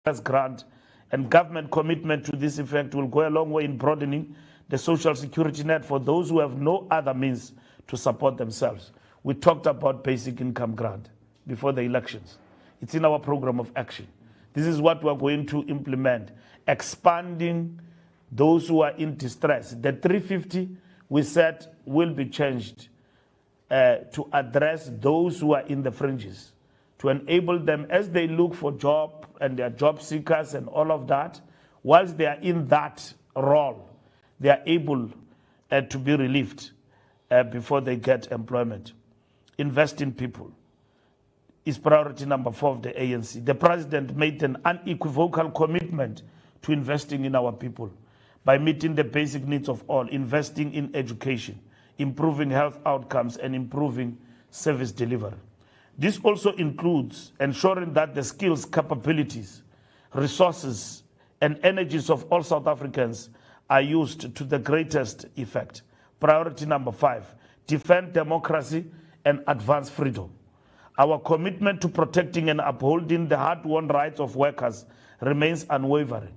grant and government commitment to this effect will go a long way in broadening the social security net for those who have no other means to support themselves. We talked about basic income grant before the elections. It's in our program of action. This is what we're going to implement, expanding those who are in distress. The 350 we said will be changed to address those who are in the fringes, to enable them as they look for job and they are job seekers and all of that, whilst they are in that role, they are able to be relieved before they get employment. Invest in people is priority number 4 of the ANC. The president made an unequivocal commitment to investing in our people by meeting the basic needs of all, investing in education, improving health outcomes, and improving service delivery. This also includes ensuring that the skills, capabilities, resources, and energies of all South Africans are used to the greatest effect. Priority number 5, defend democracy and advance freedom. Our commitment to protecting and upholding the hard-won rights of workers remains unwavering.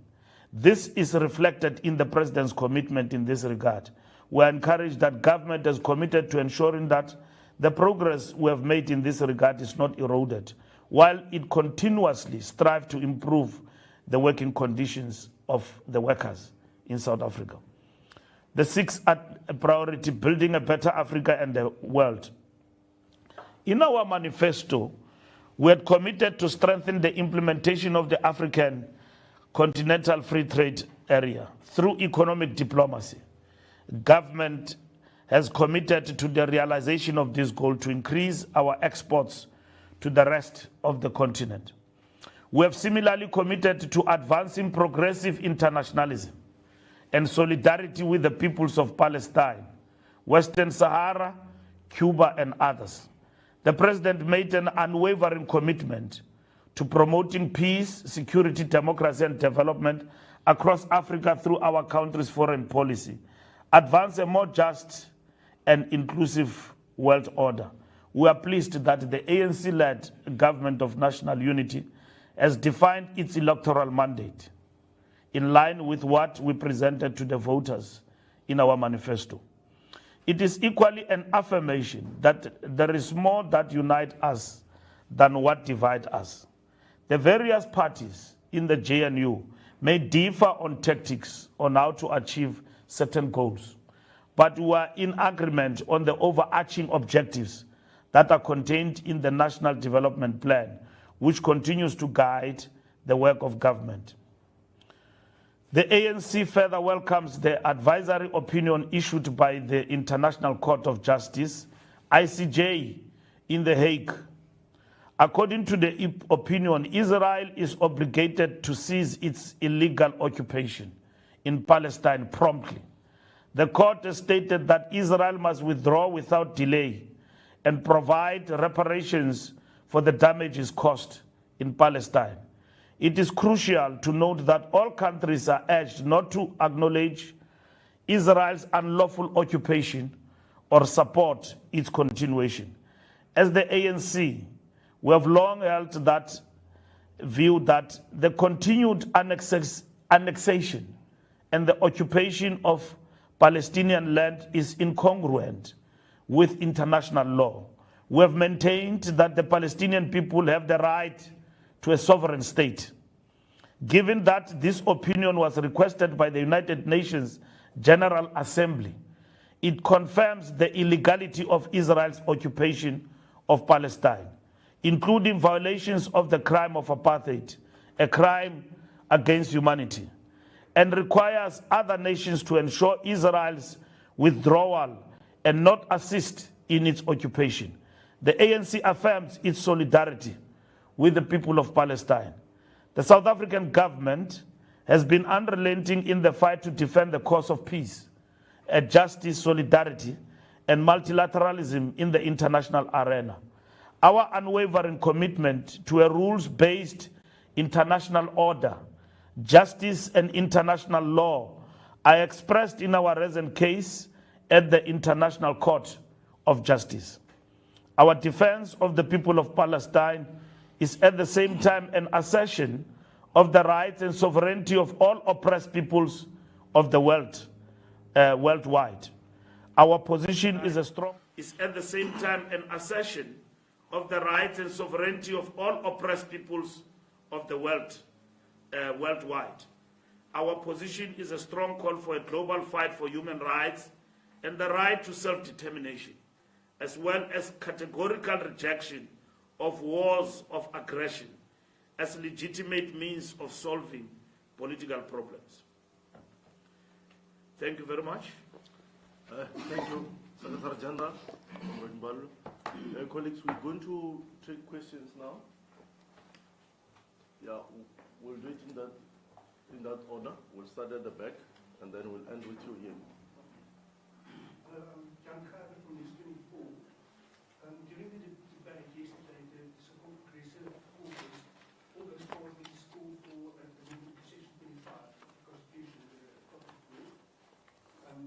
This is reflected in the President's commitment in this regard. We are encouraged that government is committed to ensuring that the progress we have made in this regard is not eroded, while it continuously strives to improve the working conditions of the workers in South Africa. The 6th priority, building a better Africa and the world. In our manifesto, we had committed to strengthen the implementation of the African Continental Free Trade Area through economic diplomacy. Government has committed to the realization of this goal to increase our exports to the rest of the continent. We have similarly committed to advancing progressive internationalism and solidarity with the peoples of Palestine, Western Sahara, Cuba, and others. The President made an unwavering commitment to promoting peace, security, democracy, and development across Africa through our country's foreign policy, advance a more just and inclusive world order. We are pleased that the ANC-led government of national unity has defined its electoral mandate in line with what we presented to the voters in our manifesto. It is equally an affirmation that there is more that unites us than what divides us. The various parties in the JNU may differ on tactics on how to achieve certain goals, but we are in agreement on the overarching objectives that are contained in the National Development Plan, which continues to guide the work of government. The ANC further welcomes the advisory opinion issued by the International Court of Justice, ICJ, in The Hague. According to the opinion, Israel is obligated to cease its illegal occupation in Palestine promptly. The court has stated that Israel must withdraw without delay and provide reparations for the damages caused in Palestine. It is crucial to note that all countries are urged not to acknowledge Israel's unlawful occupation or support its continuation. As the ANC, we have long held that view that the continued annexation and the occupation of Palestinian land is incongruent with international law. We have maintained that the Palestinian people have the right to a sovereign state. Given that this opinion was requested by the United Nations General Assembly, it confirms the illegality of Israel's occupation of Palestine, including violations of the crime of apartheid, a crime against humanity, and requires other nations to ensure Israel's withdrawal and not assist in its occupation. The ANC affirms its solidarity with the people of Palestine. The South African government has been unrelenting in the fight to defend the cause of peace, justice, solidarity, and multilateralism in the international arena. Our unwavering commitment to a rules-based international order, justice, and international law are expressed in our recent case at the International Court of Justice. Our defense of the people of Palestine is at the same time an assertion of the rights and sovereignty of all oppressed peoples of the world, worldwide. Our position is at the same time an assertion of the rights and sovereignty of all oppressed peoples of the world, worldwide. Our position is a strong call for a global fight for human rights and the right to self-determination, as well as categorical rejection of wars of aggression as legitimate means of solving political problems. Thank you very much. Thank you, Secretary General Mbalula. Colleagues, we're going to take questions now. Yeah, we'll do it in that order. We'll start at the back, and then we'll end with you here. From News 24. During the debate yesterday, the so-called progressive August called me to school for amendment to Section 25 of the Constitution,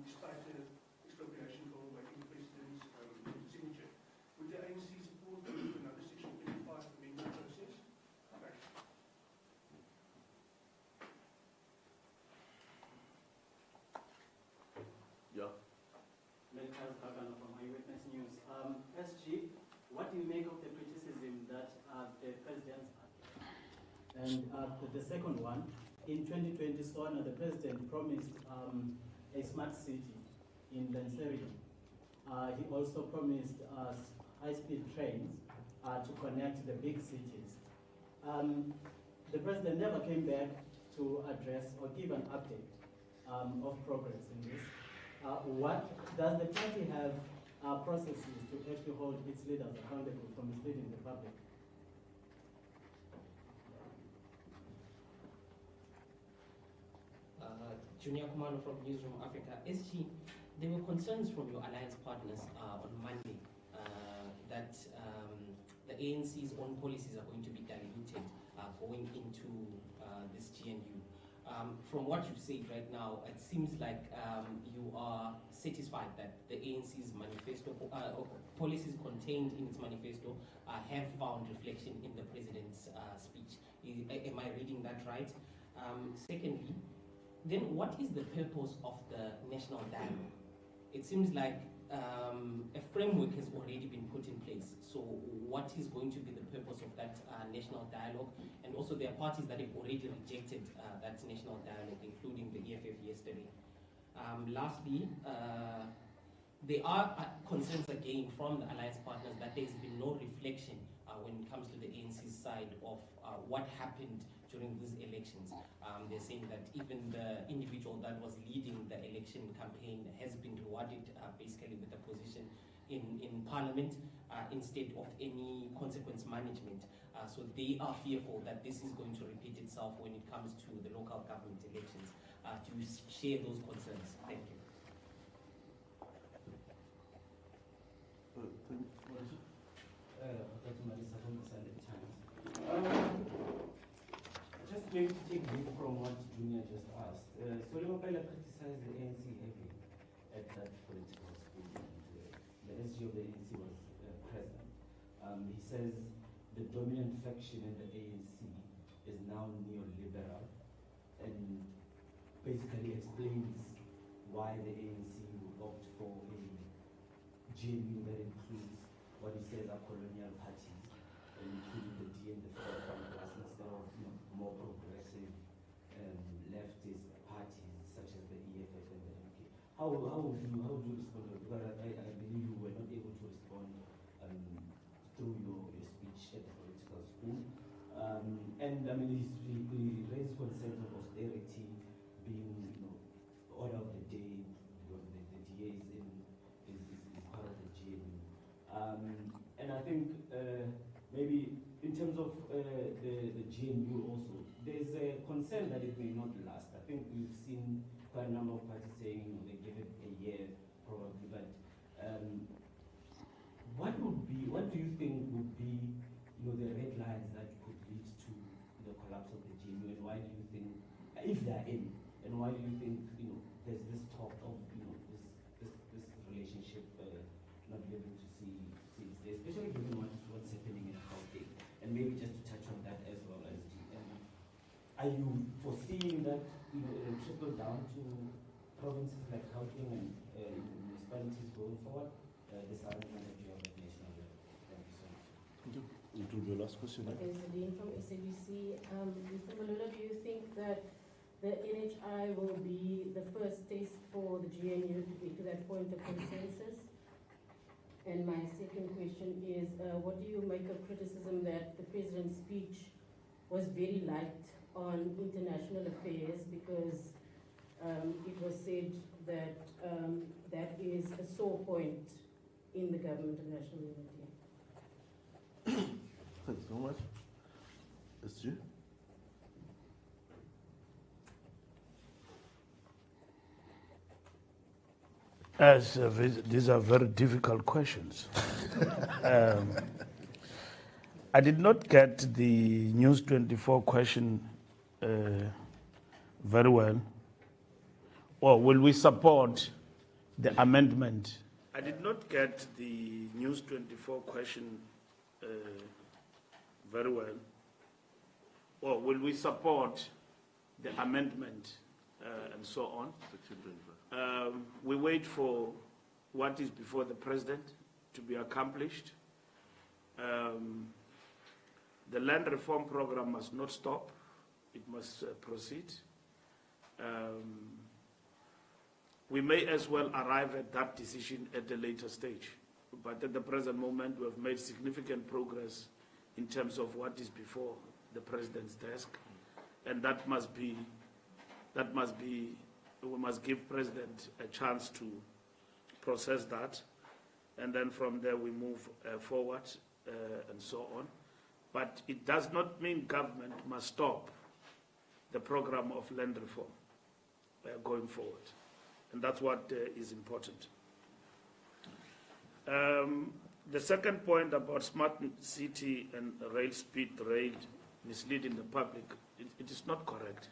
despite the expropriation bill waiting the President's signature. Would the ANC support another Section 25 amendment process? Yeah. From Eyewitness News. SG, what do you make of the criticism that the President and the second one, in 2020, the President promised a smart city in Lanseria. He also promised high-speed trains to connect the big cities. The President never came back to address or give an update of progress in this. What does the party have processes to actually hold its leaders accountable for misleading the public? Junior Commando from Newsroom Africa. SG, there were concerns from your alliance partners on Monday that the ANC's own policies are going to be diluted going into this GNU. From what you've said right now, it seems like you are satisfied that the ANC's manifesto, policies contained in its manifesto, have found reflection in the President's speech. Am I reading that right? Secondly, then what is the purpose of the national dialogue? It seems like a framework has already been put in place. So what is going to be the purpose of that national dialogue? And also there are parties that have already rejected that national dialogue, including the EFF yesterday. Lastly, there are concerns again from the alliance partners that there's been no reflection when it comes to the ANC's side of what happened during these elections. They're saying that even the individual that was leading the election campaign has been rewarded basically with a position in parliament instead of any consequence management. So they are fearful that this is going to repeat itself when it comes to the local government elections. To share those concerns. Thank you. Just going to take lead from what Junior just asked. Cyril Ramaphosa criticized the ANC heavily at that political school. The SG of the ANC was present. He says the dominant faction in the ANC is now neoliberal and basically explains why the ANC would opt for a GNU that includes what he says are colonial parties, including the D and the Front Class, instead of more progressive leftist parties such as the EFF and the MK. How would you respond? Because I believe you were not able to respond through your speech at the political school. And I mean, he raised concerns of austerity being order of the day, because the DA is part of the GNU. And I think maybe in terms of the GNU also, there's a concern that it may not last. I think we've seen quite a number of parties saying they give it a year probably, but what do you think would be the red lines that could lead to the collapse of the GNU, and why do you think, if they are in, and why do you think there's this talk of this relationship not be able to see its day, especially given what's happening in Gauteng, and maybe just to touch on that as well as Are you foreseeing that it will trickle down to provinces like Gauteng and municipalities going forward? This argument that you have at national level. Thank you so much. It will be your last question. Okay, Celine from SABC. Mr. Mbalula, do you think that the NHI will be the first test for the GNU to get to that point of consensus? And my second question is, what do you make of criticism that the President's speech was very light on international affairs because it was said that that is a sore point in the government of national unity? Thanks so much. SG? These are very difficult questions. I did not get the News 24 question very well. Or will we support the amendment? I did not get the News 24 question very well. Or will we support the amendment and so on? We wait for what is before the President to be accomplished. The land reform program must not stop. It must proceed. We may as well arrive at that decision at a later stage. But at the present moment, we have made significant progress in terms of what is before the President's desk. And that must be, we must give President a chance to process that. And then from there, we move forward and so on. But it does not mean government must stop the program of land reform going forward. And that's what is important. The second point about smart city and rail speed rail misleading the public, it is not correct.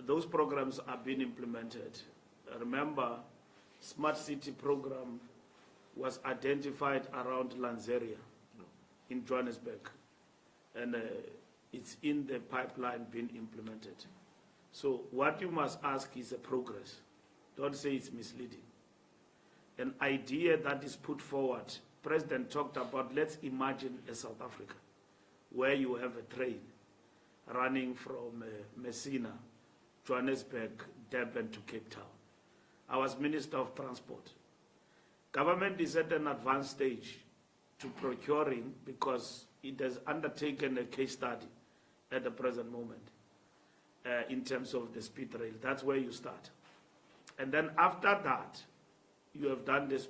Those programs are being implemented. Remember, smart city program was identified around Lanzeria in Johannesburg, and it's in the pipeline being implemented. So what you must ask is a progress. Don't say it's misleading. An idea that is put forward, President talked about, let's imagine a South Africa where you have a train running from Messina, Johannesburg, Durban to Cape Town. I was Minister of Transport. Government is at an advanced stage to procuring because it has undertaken a case study at the present moment in terms of the speed rail. That's where you start. And then after that, you have done this,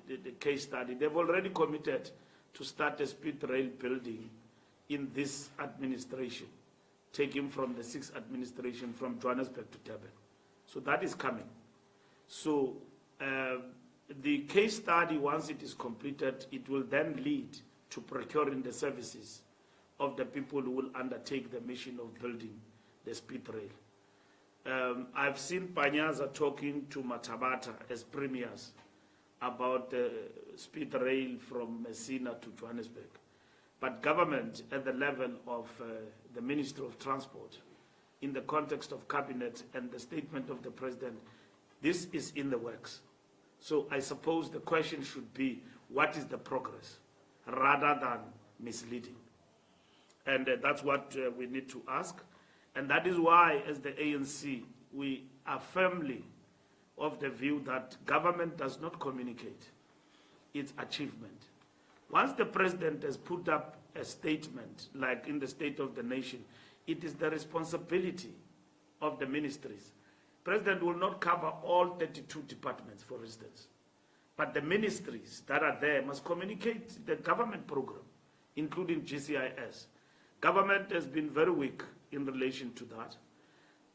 the case study. They've already committed to start a speed rail building in this administration, taking from the 6th administration from Johannesburg to Durban. So that is coming. So the case study, once it is completed, it will then lead to procuring the services of the people who will undertake the mission of building the speed rail. I've seen Panyaza talking to Matabata as premiers about the speed rail from Messina to Johannesburg. But government at the level of the Ministry of Transport, in the context of cabinet and the statement of the President, this is in the works. So I suppose the question should be, what is the progress, rather than misleading? And that's what we need to ask. And that is why, as the ANC, we are firmly of the view that government does not communicate its achievement. Once the President has put up a statement, like in the State of the Nation, it is the responsibility of the ministries. President will not cover all 32 departments, for instance. But the ministries that are there must communicate the government program, including GCIS. Government has been very weak in relation to that.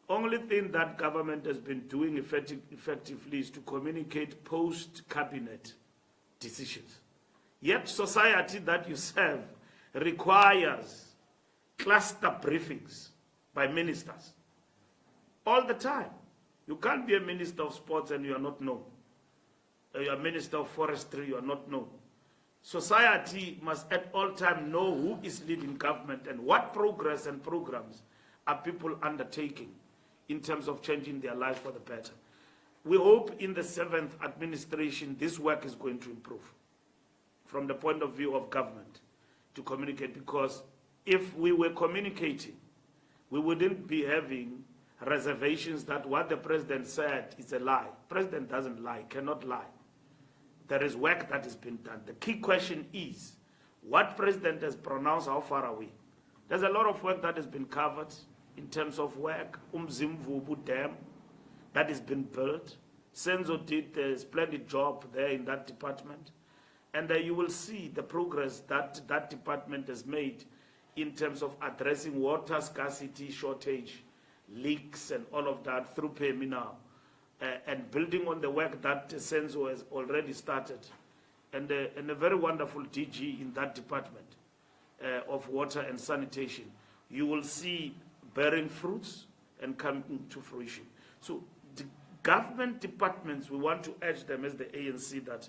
Only thing that government has been doing effectively is to communicate post-cabinet decisions. Yet society that you serve requires cluster briefings by ministers all the time. You can't be a minister of sports and you are not known. You are minister of forestry, you are not known. Society must at all times know who is leading government and what progress and programs are people undertaking in terms of changing their lives for the better? We hope in the 7th administration this work is going to improve from the point of view of government to communicate, because if we were communicating, we wouldn't be having reservations that what the president said is a lie. President doesn't lie, cannot lie. There is work that has been done. The key question is, what president has pronounced, how far are we? There's a lot of work that has been covered in terms of work. Umzimvubu Dam, that has been built. Senzo did a splendid job there in that department. And you will see the progress that that department has made in terms of addressing water scarcity, shortage, leaks, and all of that through PEMI now. And building on the work that Senzo has already started. And a very wonderful DG in that department of water and sanitation. You will see bearing fruits and coming to fruition. So the government departments, we want to urge them as the ANC that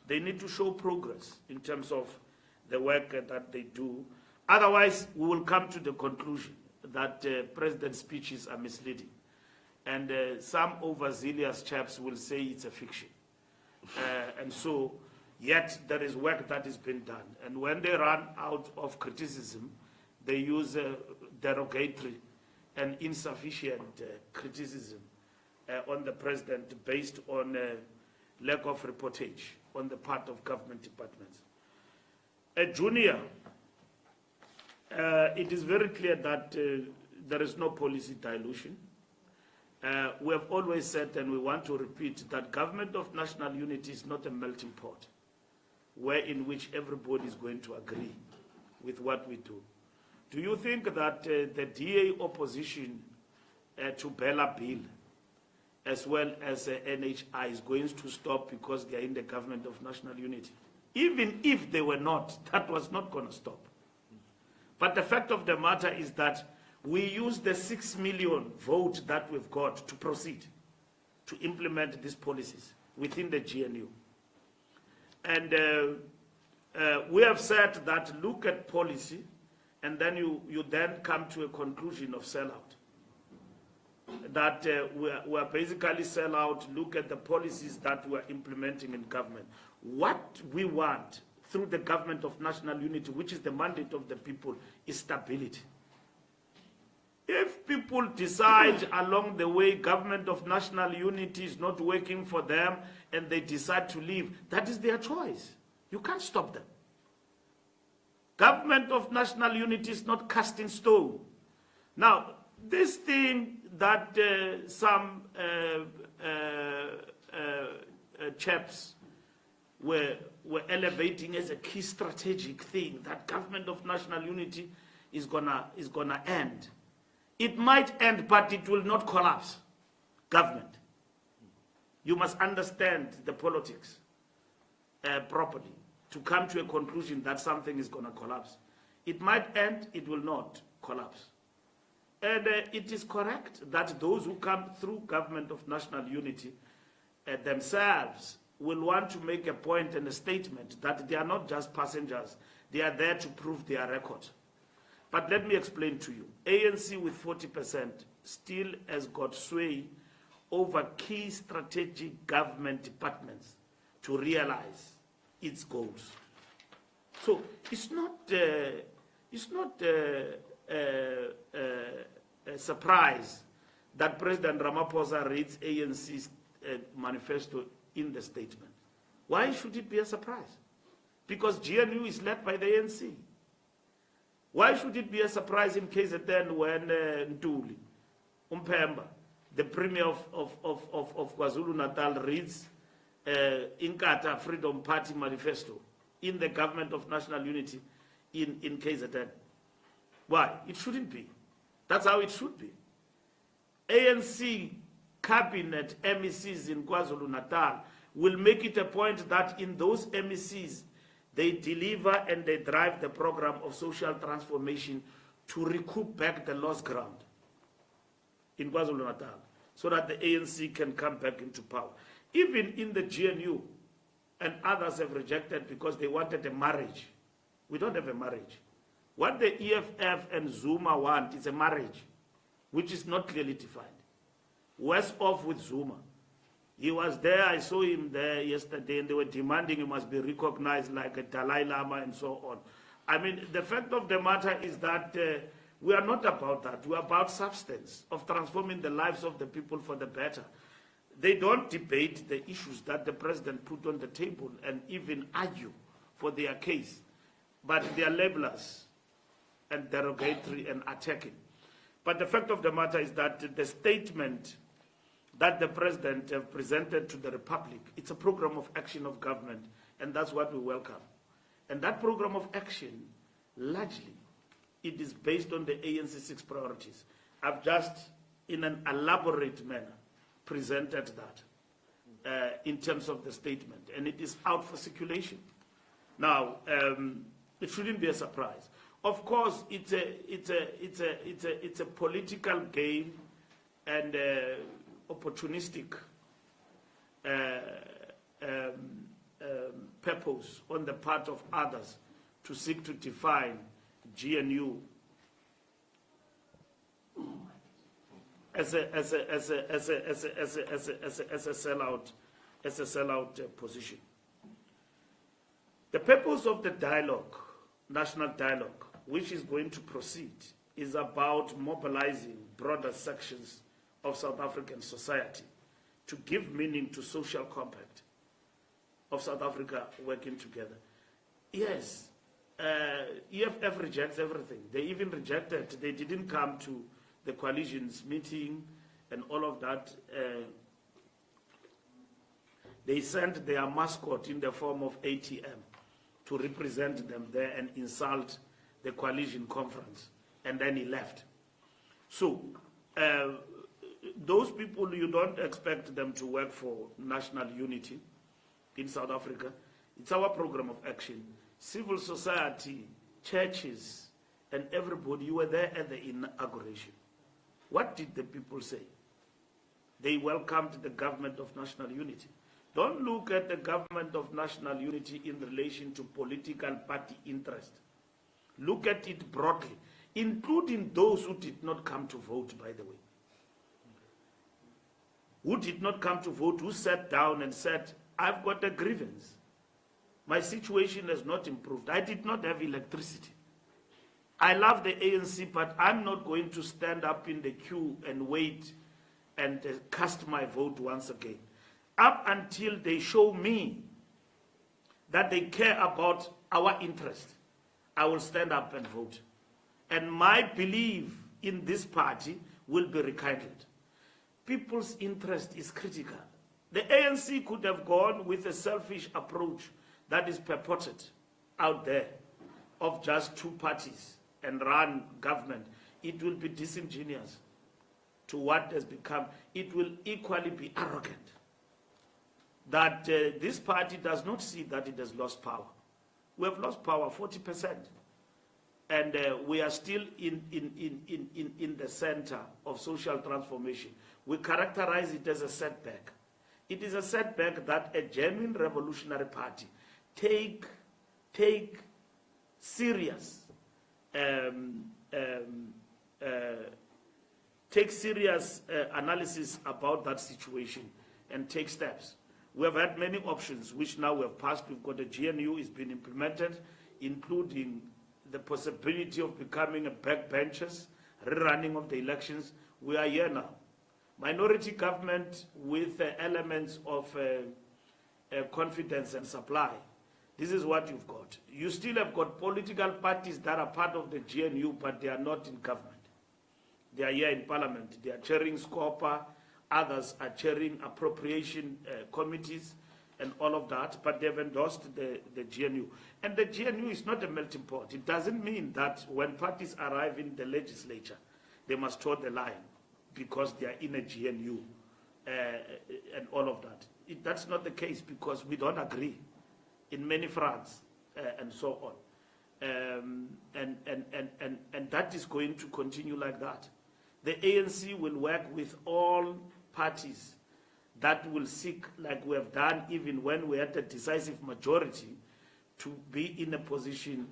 they need to show progress in terms of the work that they do. Otherwise, we will come to the conclusion that President's speeches are misleading. And some overzealous chaps will say it's a fiction. And so, yet there is work that has been done. And when they run out of criticism, they use derogatory and insufficient criticism on the president based on lack of reportage on the part of government departments. Junior, it is very clear that there is no policy dilution. We have always said, and we want to repeat, that government of national unity is not a melting pot, in which everybody is going to agree with what we do. Do you think that the DA opposition to Bella Bill, as well as NHI, is going to stop because they are in the government of national unity? Even if they were not, that was not going to stop. But the fact of the matter is that we use the 6 million vote that we've got to proceed to implement these policies within the GNU. And we have said that look at policy, and then you then come to a conclusion of sellout. That we are basically sellout, look at the policies that we are implementing in government. What we want through the government of national unity, which is the mandate of the people, is stability. If people decide along the way government of national unity is not working for them and they decide to leave, that is their choice. You can't stop them. Government of national unity is not cast in stone. Now, this thing that some chaps were elevating as a key strategic thing, that government of national unity is gonna end. It might end, but it will not collapse. Government. You must understand the politics properly to come to a conclusion that something is going to collapse. It might end, it will not collapse. And it is correct that those who come through government of national unity themselves will want to make a point and a statement that they are not just passengers, they are there to prove their record. But let me explain to you. ANC with 40% still has got sway over key strategic government departments to realize its goals. So it's not a surprise that President Ramaphosa reads ANC's manifesto in the statement. Why should it be a surprise? Because GNU is led by the ANC. Why should it be a surprise in KZN when Ntuli, Umpemba, the Premier of KwaZulu-Natal, reads Inkatha Freedom Party manifesto in the government of national unity in KZN? Why? It shouldn't be. That's how it should be. ANC cabinet MECs in KwaZulu-Natal will make it a point that in those MECs, they deliver and they drive the program of social transformation to recoup back the lost ground in KwaZulu-Natal so that the ANC can come back into power. Even in the GNU, and others have rejected because they wanted a marriage. We don't have a marriage. What the EFF and Zuma want is a marriage. which is not clearly defined. Worse off with Zuma. He was there, I saw him there yesterday, and they were demanding he must be recognized like a Dalai Lama and so on. I mean, the fact of the matter is that we are not about that. We are about substance, of transforming the lives of the people for the better. They don't debate the issues that the president put on the table and even argue for their case, but they are labelers and derogatory and attacking. But the fact of the matter is that the statement that the president have presented to the Republic, it's a program of action of government, and that's what we welcome. And that program of action, largely, it is based on the ANC 6 priorities. I've just, in an elaborate manner, presented that in terms of the statement, and it is out for circulation. Now, it shouldn't be a surprise. Of course, it's a political game and opportunistic purpose on the part of others to seek to define GNU as a sellout position. The purpose of the dialogue, national dialogue, which is going to proceed, is about mobilizing broader sections of South African society to give meaning to social compact of South Africa working together. Yes, EFF rejects everything. They even rejected, they didn't come to the coalition's meeting and all of that. They sent their mascot in the form of ATM to represent them there and insult the coalition conference, and then he left. So those people, you don't expect them to work for national unity in South Africa. It's our program of action. Civil society, churches, and everybody, you were there at the inauguration. What did the people say? They welcomed the government of national unity. Don't look at the government of national unity in relation to political party interest. Look at it broadly, including those who did not come to vote, by the way. Who did not come to vote, who sat down and said, I've got a grievance. My situation has not improved. I did not have electricity. I love the ANC, but I'm not going to stand up in the queue and wait and cast my vote once again. Up until they show me that they care about our interest, I will stand up and vote. And my belief in this party will be rekindled. People's interest is critical. The ANC could have gone with a selfish approach that is purported out there of just two parties and run government. It will be disingenuous to what has become. It will equally be arrogant that this party does not see that it has lost power. We have lost power 40%. And we are still in the center of social transformation. We characterize it as a setback. It is a setback that a genuine revolutionary party take serious analysis about that situation and take steps. We have had many options which now we have passed. We've got a GNU is being implemented, including the possibility of becoming a backbenchers, rerunning of the elections. We are here now. Minority government with elements of confidence and supply. This is what you've got. You still have got political parties that are part of the GNU, but they are not in government. They are here in parliament. They are chairing SCOPA. Others are chairing appropriation committees and all of that, but they've endorsed the GNU. And the GNU is not a melting pot. It doesn't mean that when parties arrive in the legislature, they must toe the line because they are in a GNU and all of that. That's not the case because we don't agree in many fronts and so on. And that is going to continue like that. The ANC will work with all parties that will seek, like we have done even when we had a decisive majority, to be in a position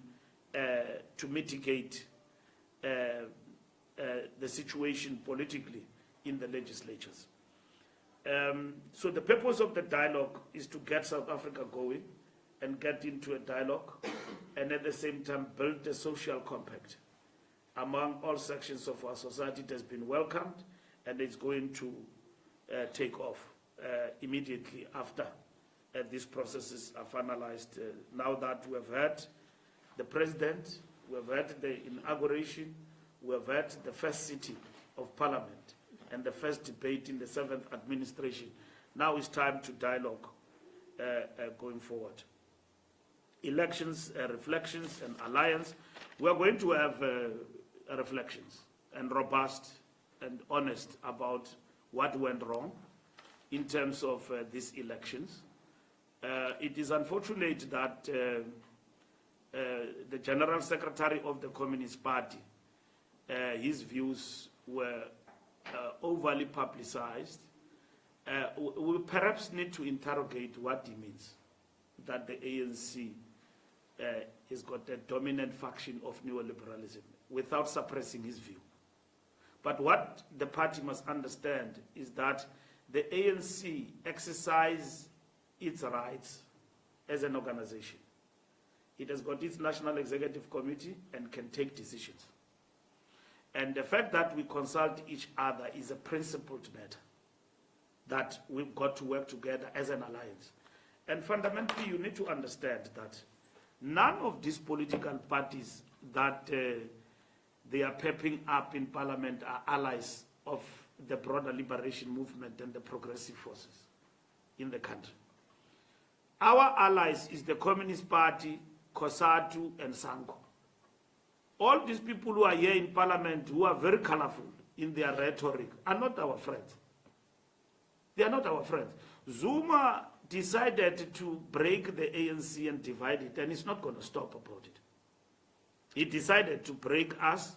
to mitigate the situation politically in the legislatures. So the purpose of the dialogue is to get South Africa going and get into a dialogue, and at the same time build a social compact among all sections of our society. It has been welcomed, and it's going to take off immediately after these processes are finalized. Now that we have had the president, we have had the inauguration, we have had the first sitting of parliament and the first debate in the 7th administration. Now it's time to dialogue going forward. Elections, reflections, and alliance. We are going to have reflections and robust and honest about what went wrong in terms of these elections. It is unfortunate that the General Secretary of the Communist Party, his views were overly publicized. We perhaps need to interrogate what he means, that the ANC has got a dominant faction of neoliberalism, without suppressing his view. But what the party must understand is that the ANC exercises its rights as an organization. It has got its National Executive Committee and can take decisions. And the fact that we consult each other is a principled matter, that we've got to work together as an alliance. And fundamentally, you need to understand that none of these political parties that they are pepping up in parliament are allies of the broader liberation movement and the progressive forces in the country. Our allies is the Communist Party, COSATU, and SANCO. All these people who are here in parliament, who are very colorful in their rhetoric, are not our friends. They are not our friends. Zuma decided to break the ANC and divide it, and he's not going to stop about it. He decided to break us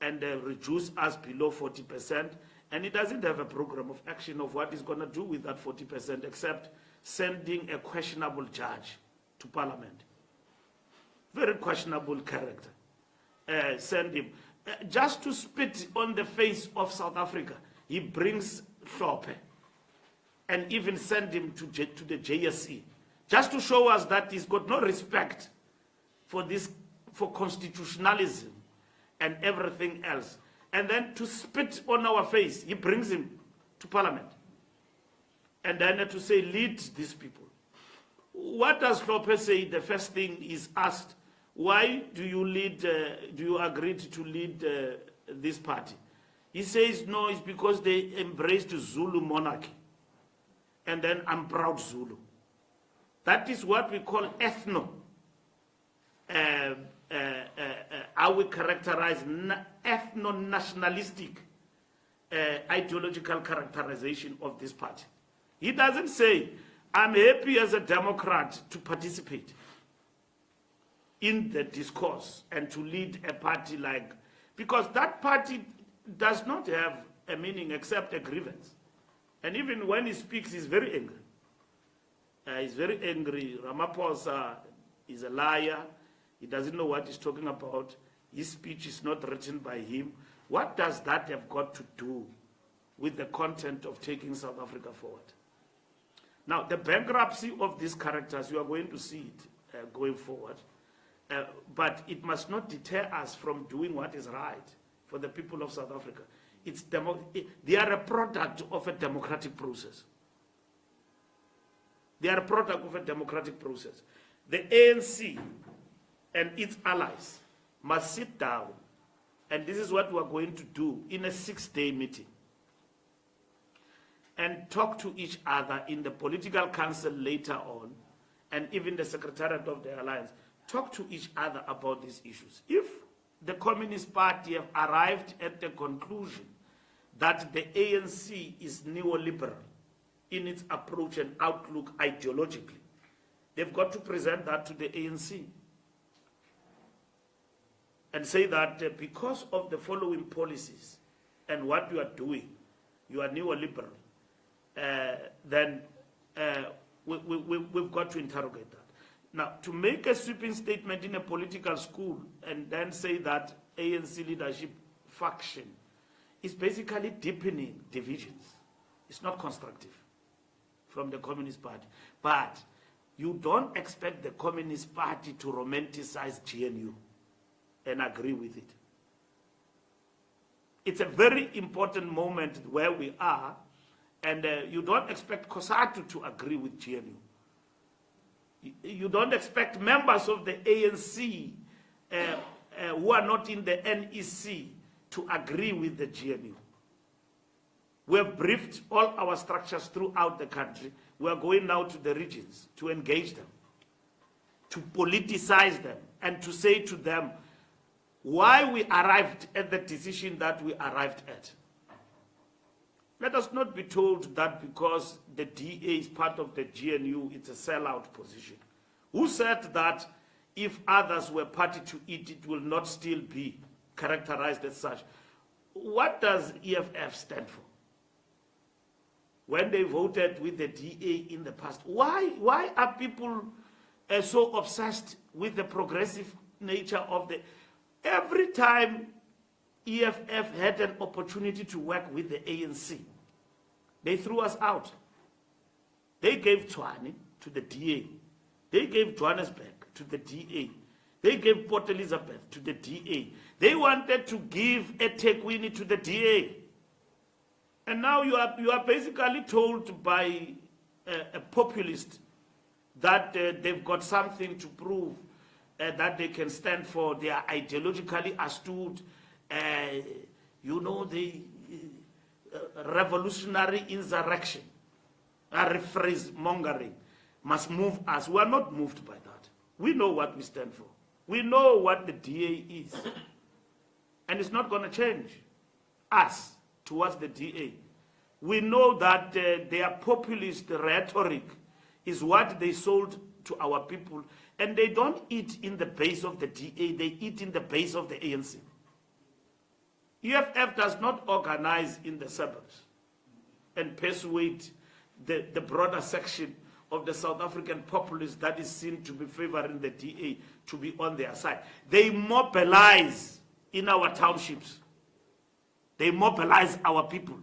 and reduce us below 40%, and he doesn't have a program of action of what he's going to do with that 40%, except sending a questionable judge to parliament. Very questionable character. Send him. Just to spit on the face of South Africa, he brings Hlophe and even send him to the JSE, just to show us that he's got no respect for constitutionalism and everything else. And then to spit on our face, he brings him to parliament. And then to say, lead these people. What does Hlophe say? The first thing is asked, why do you lead, do you agree to lead this party? He says, no, it's because they embraced Zulu monarchy. And then I'm proud Zulu. That is what we call how we characterize ethno-nationalistic ideological characterization of this party. He doesn't say, I'm happy as a Democrat to participate in the discourse and to lead a party like, because that party does not have a meaning except a grievance. And even when he speaks, he's very angry. He's very angry. Ramaphosa is a liar. He doesn't know what he's talking about. His speech is not written by him. What does that have got to do with the content of taking South Africa forward? Now, the bankruptcy of these characters, you are going to see it going forward. But it must not deter us from doing what is right for the people of South Africa. They are a product of a democratic process. They are a product of a democratic process. The ANC and its allies must sit down, and this is what we are going to do in a 6-day meeting, and talk to each other in the political council later on, and even the secretariat of the alliance, talk to each other about these issues. If the Communist Party have arrived at the conclusion that the ANC is neoliberal in its approach and outlook ideologically, they've got to present that to the ANC and say that because of the following policies and what you are doing, you are neoliberal, then we've got to interrogate that. Now, to make a sweeping statement in a political school and then say that ANC leadership faction is basically deepening divisions. It's not constructive from the Communist Party. But you don't expect the Communist Party to romanticize GNU and agree with it. It's a very important moment where we are, and you don't expect COSATU to agree with GNU. You don't expect members of the ANC who are not in the NEC to agree with the GNU. We have briefed all our structures throughout the country. We are going now to the regions to engage them, to politicize them, and to say to them why we arrived at the decision that we arrived at. Let us not be told that because the DA is part of the GNU, it's a sellout position. Who said that if others were party to it, it will not still be characterized as such? What does EFF stand for? When they voted with the DA in the past, why are people so obsessed with the progressive nature of the... Every time EFF had an opportunity to work with the ANC, they threw us out. They gave Tshwane to the DA. They gave Johannesburg to the DA. They gave Port Elizabeth to the DA. They wanted to give eThekwini to the DA. And now you are basically told by a populist that they've got something to prove, that they can stand for. They are ideologically astute. The revolutionary insurrection, rephrase mongering, must move us. We are not moved by that. We know what we stand for. We know what the DA is. And it's not going to change us towards the DA. We know that their populist rhetoric is what they sold to our people. And they don't eat in the base of the DA, they eat in the base of the ANC. EFF does not organize in the suburbs and persuade the broader section of the South African populace that is seen to be favoring the DA to be on their side. They mobilize in our townships. They mobilize our people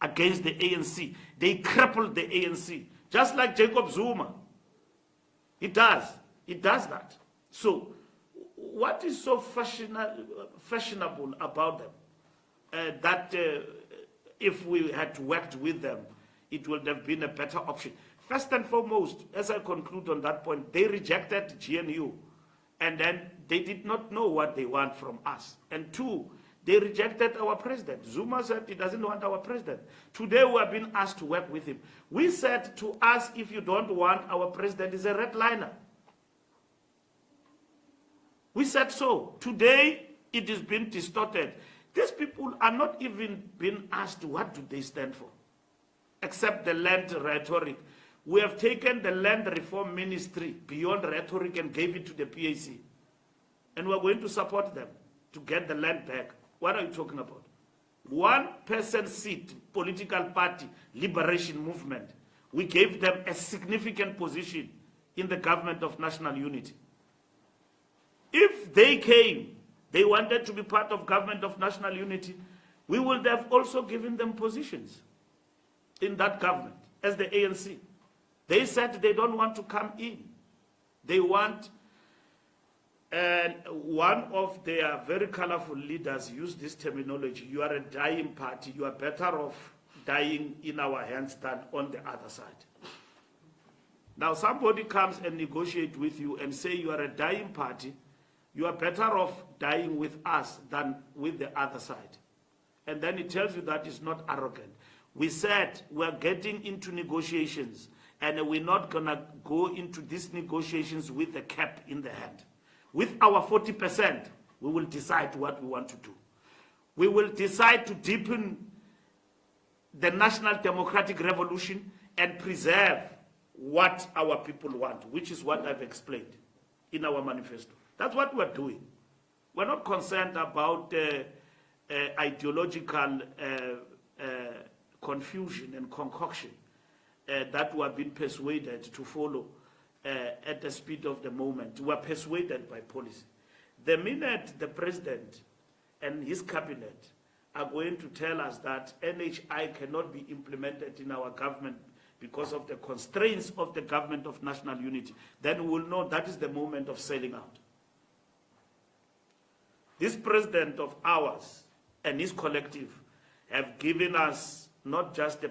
against the ANC. They cripple the ANC, just like Jacob Zuma. It does that. So what is so fashionable about them that if we had worked with them, it would have been a better option? First and foremost, as I conclude on that point, they rejected GNU, and then they did not know what they want from us. And two, they rejected our president. Zuma said he doesn't want our president. Today we have been asked to work with him. We said to us, if you don't want our president, he's a redliner. We said so. Today it has been distorted. These people are not even being asked what do they stand for, except the land rhetoric. We have taken the land reform ministry beyond rhetoric and gave it to the PAC. And we're going to support them to get the land back. What are you talking about? 1% seat, political party, liberation movement. We gave them a significant position in the government of national unity. If they came, they wanted to be part of government of national unity, we would have also given them positions in that government as the ANC. They said they don't want to come in. They want, and one of their very colorful leaders used this terminology: you are a dying party, you are better off dying in our hands than on the other side. Now somebody comes and negotiates with you and say you are a dying party, you are better off dying with us than with the other side. And then it tells you that it's not arrogant. We said we're getting into negotiations, and we're not going to go into these negotiations with a cap in the hand. With our 40%, we will decide what we want to do. We will decide to deepen the national democratic revolution and preserve what our people want, which is what I've explained in our manifesto. That's what we're doing. We're not concerned about ideological confusion and concoction that we have been persuaded to follow at the speed of the moment. We are persuaded by policy. The minute the president and his cabinet are going to tell us that NHI cannot be implemented in our government because of the constraints of the government of national unity, then we will know that is the moment of sailing out. This president of ours and his collective have given us not just a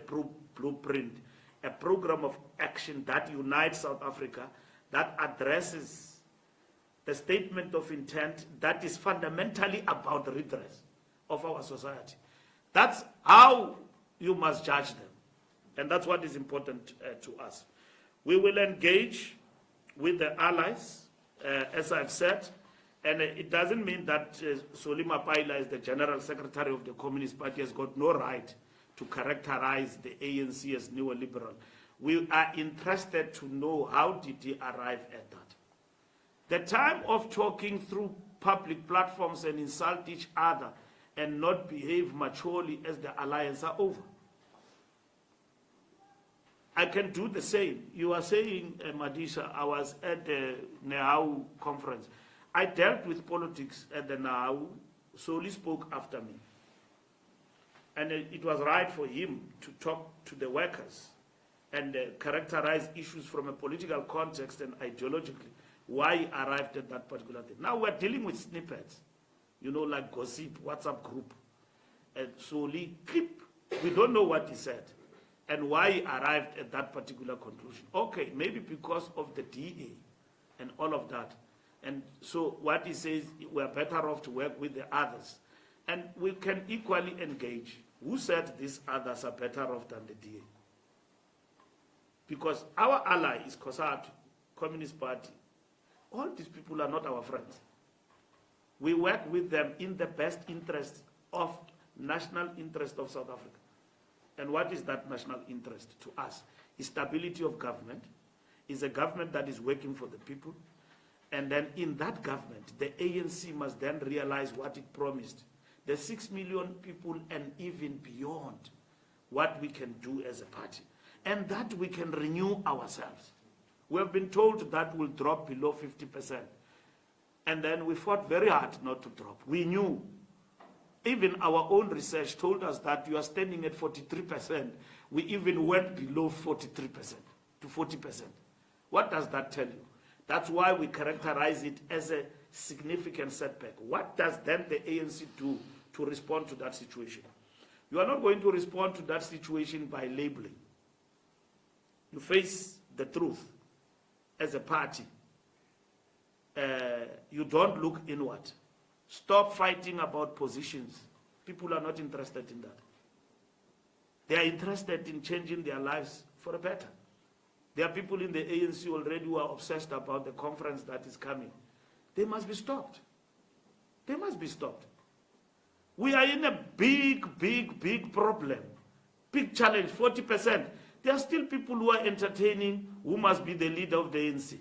blueprint, a program of action that unites South Africa, that addresses the statement of intent that is fundamentally about the redress of our society. That's how you must judge them. And that's what is important to us. We will engage with the allies, as I've said, and it doesn't mean that Solly Mapaila, as the General Secretary of the Communist Party, has got no right to characterize the ANC as neoliberal. We are interested to know how did he arrive at that. The time of talking through public platforms and insult each other and not behave maturely as the alliance are over. I can do the same. You are saying, Madisha, I was at the Nehau conference. I dealt with politics at the Nehau. Soli spoke after me. And it was right for him to talk to the workers and characterize issues from a political context and ideologically, why he arrived at that particular thing. Now we're dealing with snippets, you know, like gossip, WhatsApp group. And Soli, clip, we don't know what he said and why he arrived at that particular conclusion. Okay, maybe because of the DA and all of that. And so what he says, we're better off to work with the others. And we can equally engage. Who said these others are better off than the DA? Because our ally is COSATU, Communist Party. All these people are not our friends. We work with them in the best interest of national interest of South Africa. And what is that national interest to us? Is stability of government, is a government that is working for the people. And then in that government, the ANC must then realize what it promised. The 6 million people and even beyond what we can do as a party. And that we can renew ourselves. We have been told that will drop below 50%. And then we fought very hard not to drop. We knew. Even our own research told us that you are standing at 43%. We even went below 43% to 40%. What does that tell you? That's why we characterize it as a significant setback. What does then the ANC do to respond to that situation? You are not going to respond to that situation by labeling. You face the truth as a party. You don't look inward. Stop fighting about positions. People are not interested in that. They are interested in changing their lives for a better. There are people in the ANC already who are obsessed about the conference that is coming. They must be stopped. They must be stopped. We are in a big problem. Big challenge, 40%. There are still people who are entertaining who must be the leader of the ANC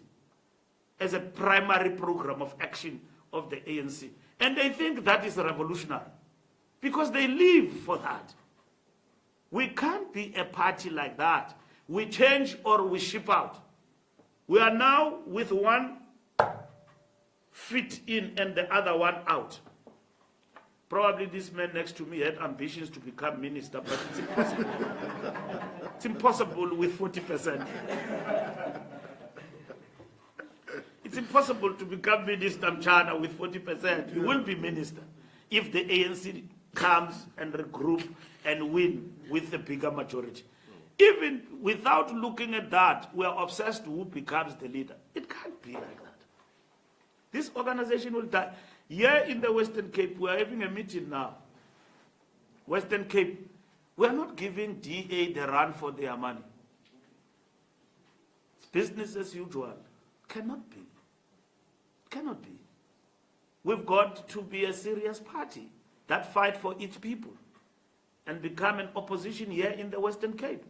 as a primary program of action of the ANC. And they think that is revolutionary because they live for that. We can't be a party like that. We change or we ship out. We are now with one foot in and the other one out. Probably this man next to me had ambitions to become minister, but it's impossible. It's impossible with 40%. It's impossible to become minister Mchana with 40%. You will be minister if the ANC comes and regroup and win with a bigger majority. Even without looking at that, we are obsessed who becomes the leader. It can't be like that. This organization will die. Here in the Western Cape, we are having a meeting now. Western Cape, we are not giving DA the run for their money. It's business as usual. Cannot be. Cannot be. We've got to be a serious party that fight for its people and become an opposition here in the Western Cape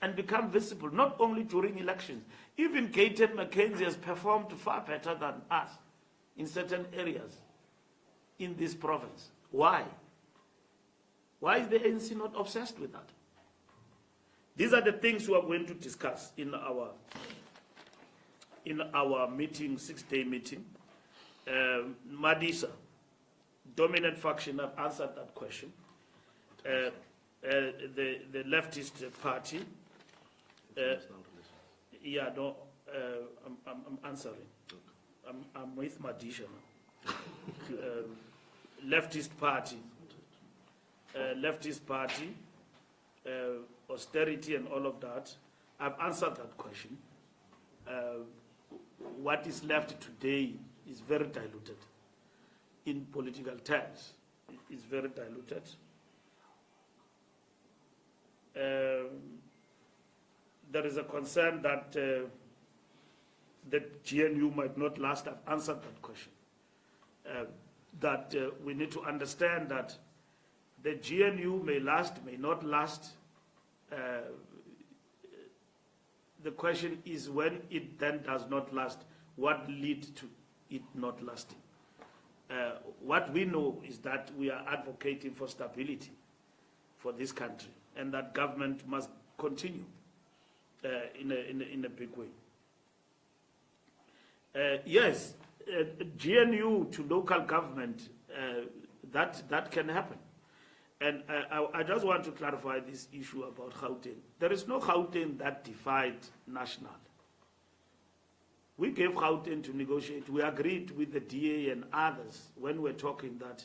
and become visible, not only during elections. Even Gaten McKenzie has performed far better than us in certain areas in this province. Why? Why is the ANC not obsessed with that? These are the things we are going to discuss in our meeting, 6-day meeting. Madisa, dominant faction, I've answered that question. The leftist party, yeah, no, I'm answering. I'm with Madisha now. Leftist party, austerity and all of that. I've answered that question. What is left today is very diluted. In political terms, it's very diluted. There is a concern that the GNU might not last. I've answered that question. We need to understand that the GNU may last, may not last. The question is, when it then does not last, what leads to it not lasting? What we know is that we are advocating for stability for this country, and that government must continue in a big way. Yes, GNU to local government, that can happen. And I just want to clarify this issue about Gauteng. There is no Gauteng that defied national. We gave Gauteng to negotiate. We agreed with the DA and others when we're talking that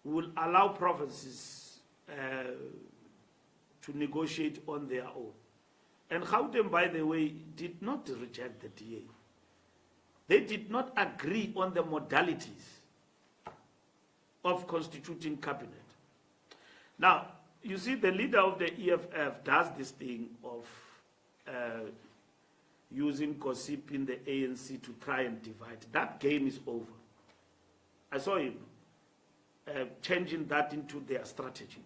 we will allow provinces to negotiate on their own. And Gauteng, by the way, did not reject the DA. They did not agree on the modalities of constituting cabinet. Now, you see, the leader of the EFF does this thing of using gossip in the ANC to try and divide. That game is over. I saw him changing that into their strategy.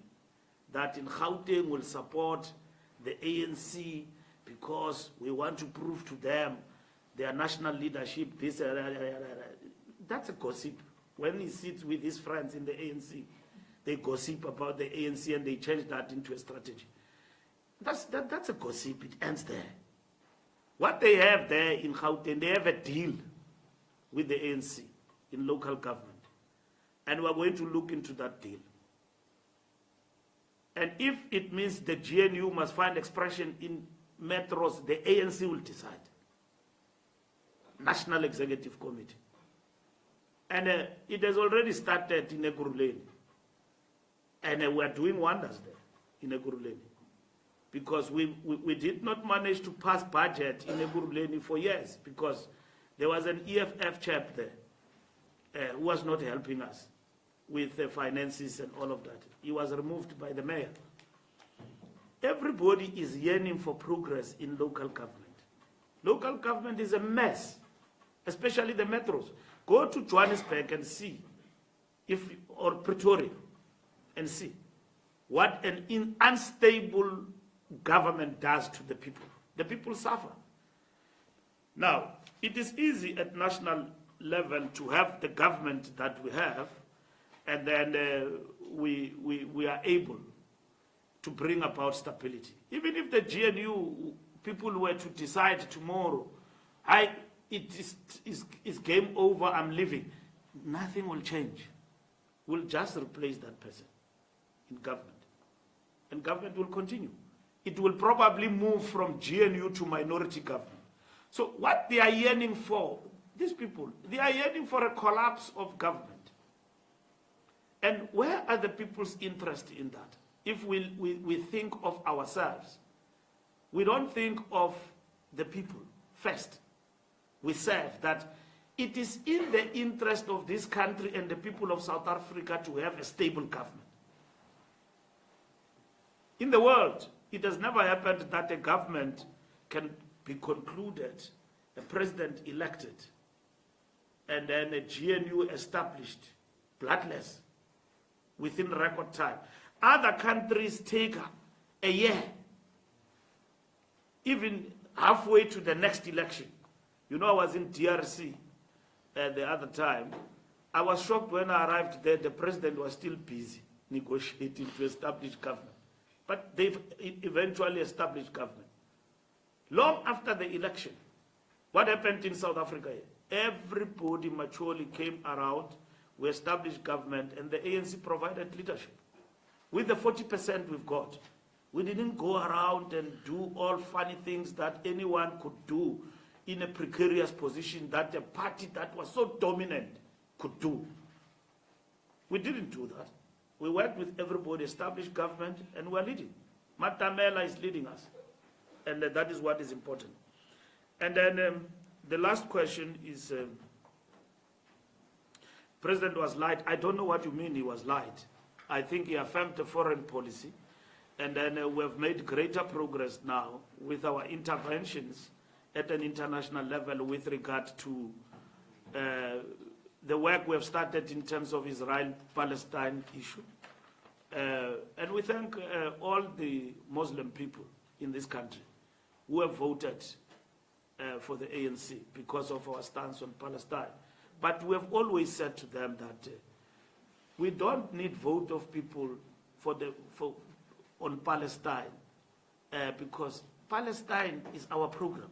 That in Gauteng will support the ANC because we want to prove to them their national leadership. This, that's a gossip. When he sits with his friends in the ANC, they gossip about the ANC and they change that into a strategy. That's a gossip. It ends there. What they have there in Gauteng, they have a deal with the ANC in local government. And we're going to look into that deal. And if it means the GNU must find expression in metros, the ANC will decide. National Executive Committee. And it has already started in Ekurhuleni. And we're doing wonders there in Ekurhuleni. Because we did not manage to pass budget in Ekurhuleni for years because there was an EFF chap there who was not helping us with the finances and all of that. He was removed by the mayor. Everybody is yearning for progress in local government. Local government is a mess, especially the metros. Go to Johannesburg and see, or Pretoria, and see what an unstable government does to the people. The people suffer. Now, it is easy at national level to have the government that we have, and then we are able to bring about stability. Even if the GNU people were to decide tomorrow, it is game over, I'm leaving, nothing will change. We'll just replace that person in government. And government will continue. It will probably move from GNU to minority government. So what they are yearning for, these people, they are yearning for a collapse of government. And where are the people's interest in that? If we think of ourselves, we don't think of the people first. We serve that it is in the interest of this country and the people of South Africa to have a stable government. In the world, it has never happened that a government can be concluded, a president elected, and then a GNU established, bloodless, within record time. Other countries take a year, even halfway to the next election. You know, I was in DRC the other time. I was shocked when I arrived there, the president was still busy negotiating to establish government. But they've eventually established government. Long after the election, what happened in South Africa? Everybody maturely came around we established government, and the ANC provided leadership. With the 40% we've got, we didn't go around and do all funny things that anyone could do in a precarious position that a party that was so dominant could do. We didn't do that. We worked with everybody, established government, and we're leading. Matamela is leading us, and that is what is important. And then the last question is, President was light. I don't know what you mean he was light. I think he affirmed the foreign policy, and then we have made greater progress now with our interventions at an international level with regard to the work we have started in terms of Israel-Palestine issue. And we thank all the Muslim people in this country who have voted for the ANC because of our stance on Palestine. But we have always said to them that we don't need vote of people on Palestine because Palestine is our program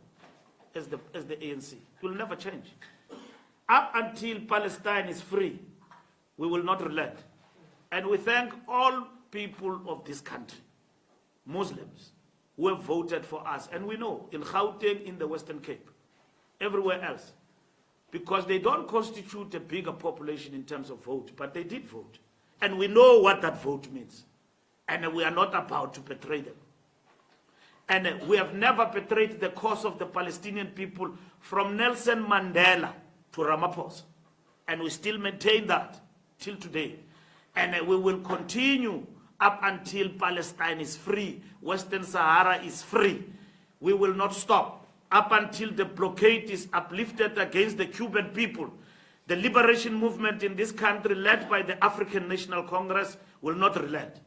as the ANC. It will never change. Up until Palestine is free, we will not relent. And we thank all people of this country, Muslims, who have voted for us. And we know in Gauteng, in the Western Cape, everywhere else, because they don't constitute a bigger population in terms of vote, but they did vote. And we know what that vote means. And we are not about to betray them. And we have never betrayed the cause of the Palestinian people from Nelson Mandela to Ramaphosa. And we still maintain that till today. And we will continue up until Palestine is free, Western Sahara is free. We will not stop up until the blockade is uplifted against the Cuban people. The liberation movement in this country, led by the African National Congress, will not relent.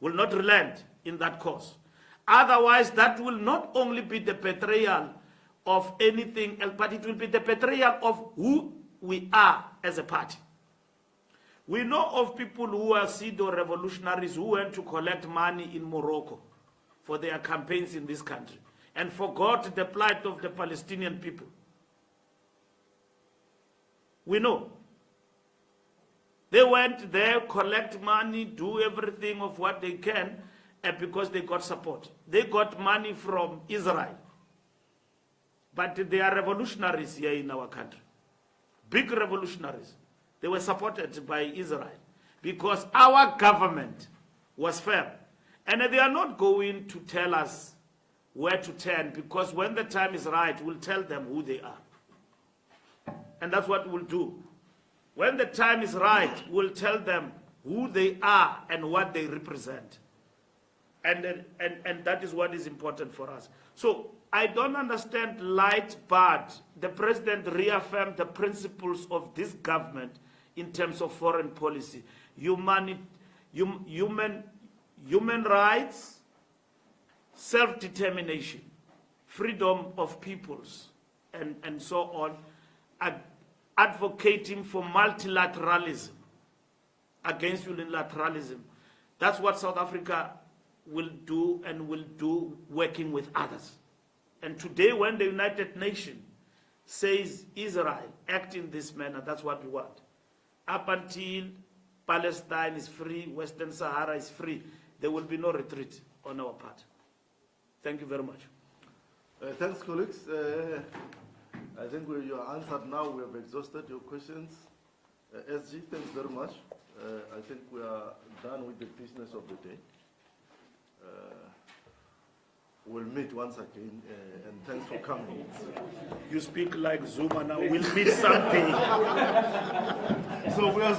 Will not relent in that cause. Otherwise, that will not only be the betrayal of anything else, but it will be the betrayal of who we are as a party. We know of people who are pseudo-revolutionaries who went to collect money in Morocco for their campaigns in this country and forgot the plight of the Palestinian people. We know. They went there, collect money, do everything of what they can, and because they got support. They got money from Israel. But they are revolutionaries here in our country. Big revolutionaries. They were supported by Israel because our government was firm. And they are not going to tell us where to turn, because when the time is right, we'll tell them who they are. And that's what we'll do. When the time is right, we'll tell them who they are and what they represent. And that is what is important for us. So I don't understand light, but the president reaffirmed the principles of this government in terms of foreign policy, human rights, self-determination, freedom of peoples, and so on, advocating for multilateralism against unilateralism. That's what South Africa will do and will do, working with others. And today, when the United Nations says Israel act in this manner, that's what we want. Up until Palestine is free, Western Sahara is free, there will be no retreat on our part. Thank you very much. Thanks, colleagues. I think you are answered now. We have exhausted your questions. SG, thanks very much. I think we are done with the business of the day. We'll meet once again, and thanks for coming. You speak like Zuma now. We'll meet someday. So we are